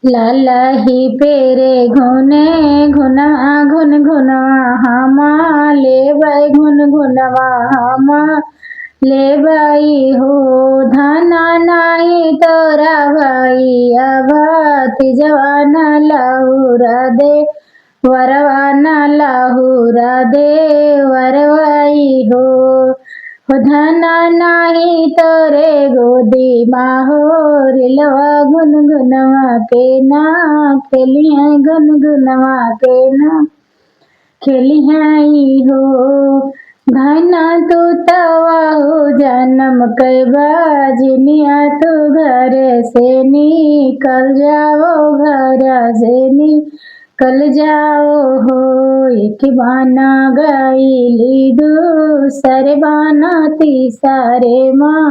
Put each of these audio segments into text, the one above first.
लाला ही पेरे घुने घुनवा घुन घुनवा हमा लेबै घुन घुनवा हमा लेबै हो। धना नाही तोरा भाई अभात जवान लाहुरा दे वरवा न लाहुरा दे वरवाई हो। धना नाही तोरे गोदी माहो रिलवा गुन गुनवा के ना खेलिया गुन गुनवा के ना खेलिया हो। धना तू तवा हो जन्म कई बाजनिया तू घर से निकल जाओ घर से निकल जाओ हो। एक बाना गाइली दूसरे बाना तीसरे माँ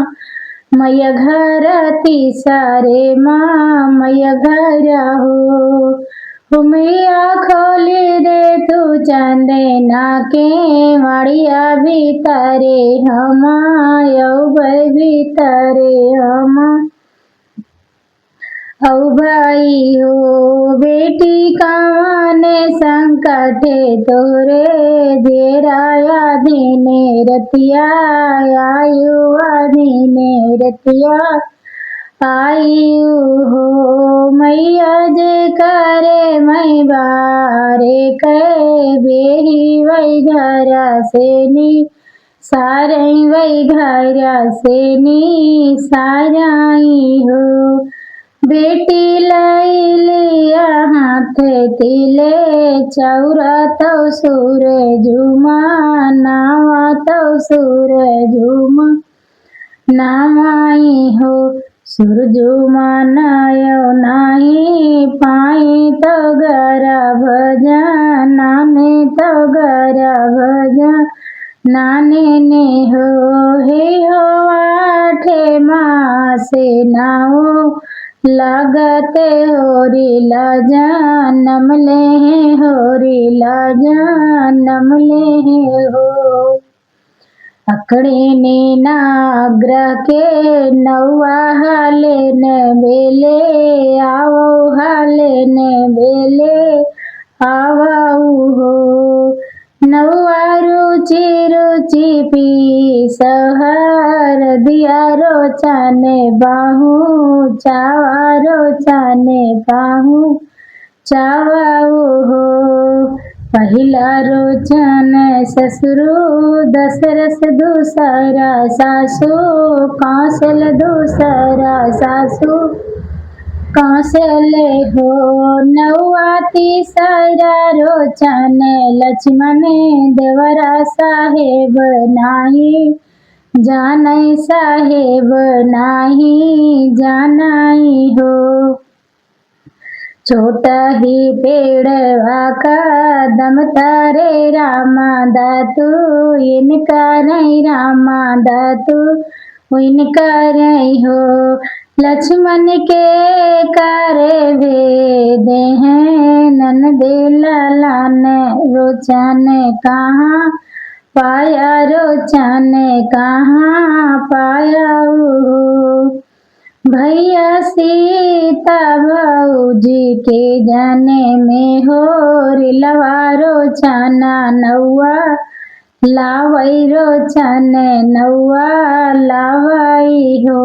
मैया घर तीसरे माँ मैया घर हो। मैया खोली दे तू चांदे ना के माड़िया भीतरे हमा भीतरे हमा औ भाई हो। बेटी काने संकटे तोरे जेराया दीने रतिया आयु दीने रतिया आयु हो। मैया जे करे मैं बारे कहे बेही वही घरा से नी सारे वही घरा से नी साराई हो। बेटी लाई लिया हाथ तिले चौरा तो सूर झुमा नावा तो सूर झुमा नामाई हो। सूरजुमा नायो नाही पाई तो गरा भजा नाने तो गरा भजा नाने ने हो। हे हो आठे मासे नाओ लागते होरी लाजा नमले होरी लाजा नमले हो। अकड़े ने नाग्रह के नौवा हाले न बेले आओ हाले न बेले आवाऊ हो। नौवा रुचि रुचि पी सहर दिया रोचाने बाहू चावा रोचाने बाहू चावाऊ हो। पहिला रोचन ससुरु दशरस दूसरा सासू कौशल दूसरा सासू कौशल हो। नौवा तीसरा रोचन लक्ष्मण देवरा साहेब नाही जानई साहेब नाही जानई हो। छोटा ही पेड़ वाका दम तारे रामा दातू इनका नहीं रामा दातू इनका नहीं हो। लक्ष्मण के करे भेद हैं नन दे लालन रोचन कहाँ पाया रोचन कहाँ पाया हो। भैया सीता भाऊजी के जाने में हो रिलवा रोचना नौवा लावई रोचन नौवा लावई हो।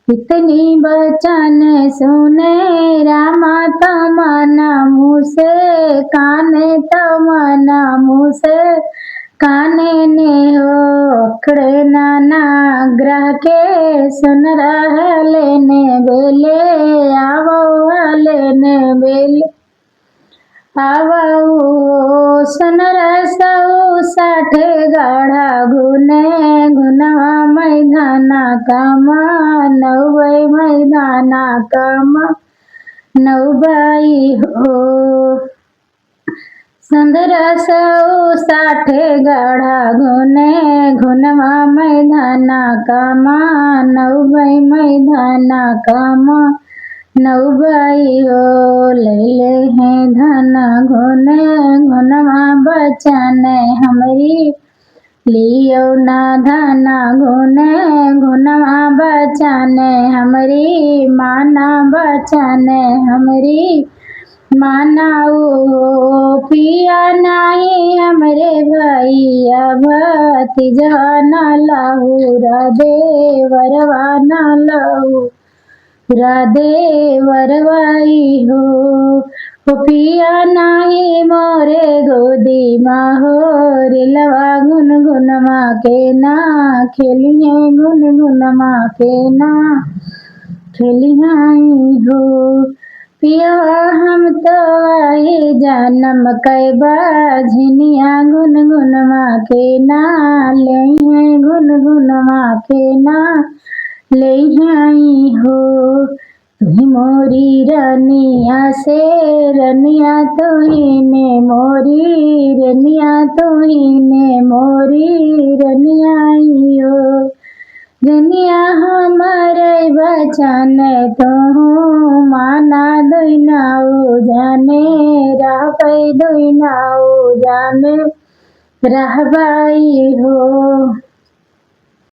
इतनी बचन सुने रामा तमना मुँह से काने तमना मुँह से काने ने हो। अखड़े नाना ग्रह के सुन रहा लेने बेले आवो लेने बेले आवो सुन रसऊ साठे गाढ़ा गुने गुनवा मैदाना कामा नौबई मैदाना कामा नौबई हो। संदरा सऊ साठे गाढ़ा गुने घुनवा मैदाना कामा नौबई मैदाना कामा नौबई हो। ले हैं धना घुने घुनवा बचन हमरी लियो ना धना गुने गुनवा बचाने हमरी माना बचाने हमरी मानाऊ पिया नाही हमरे भैया भतीजा ना लाहू राधे वरवा ना लाहू राधे वरवाई हो पिया नाही मोरे गोदी माहो रिलवा गुनगुनमा के ना खेलिए गुनगुनमा के ना खेलियाई हो पिया हम तो आई जानम कै बाझनिया गुनगुनमा के ना ले गुनगुनमा के ना ले आई हो तुही मोरी रनिया से रनिया तुही ने मोरी रनिया तुही ने मोरी रनियाई हो रनिया हमारे बचन तो माना दुनाऊ जाने राह पे दुनाऊ जाने रहबाई हो।